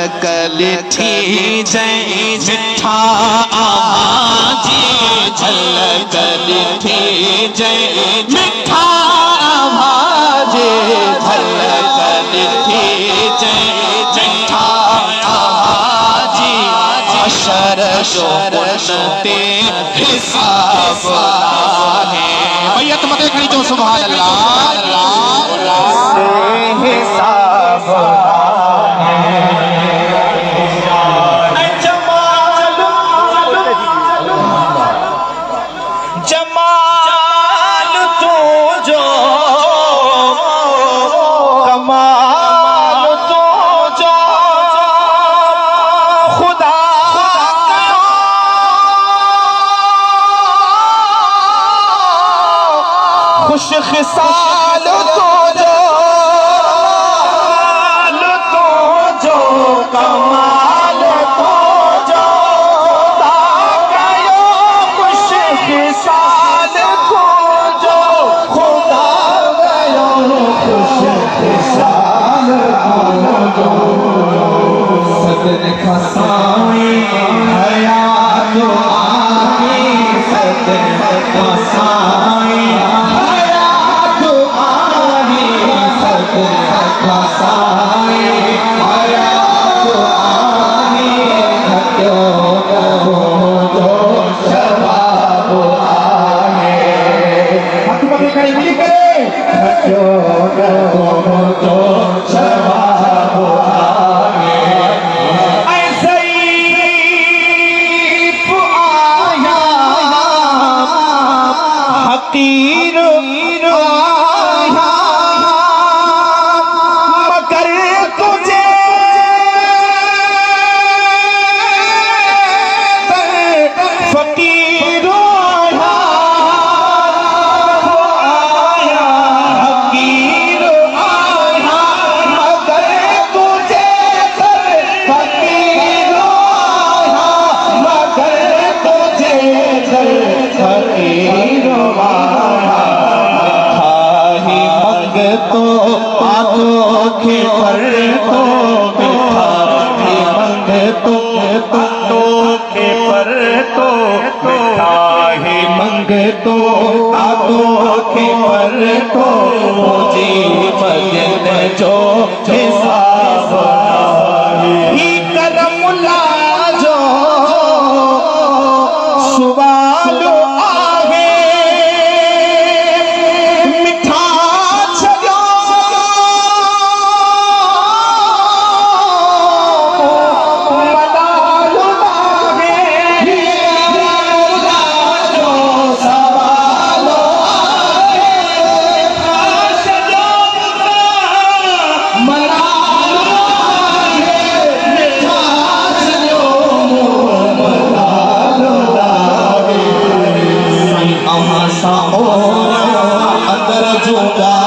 झलकल थी जय मिठा आवाज़े झलकल थी जय मिठा आवाज़े झलकल थी जय मिठा आवाज़े अशर शोते हिसाब है भैया तुम मत खड़ी जो सुभान अल्लाह से हिसाब खुश खिसाल तो जो कमाल तो जो ताकयो खुश खिसाल तो जो खुदा गयो खुश खिसाल तो जो सदन खसाई हयात आगे सदन खसाई तो आगो के पर तो जी मजन जो हिसाब ही करमुला जो सुवाल आगे मिठा छजो अंदर जुदा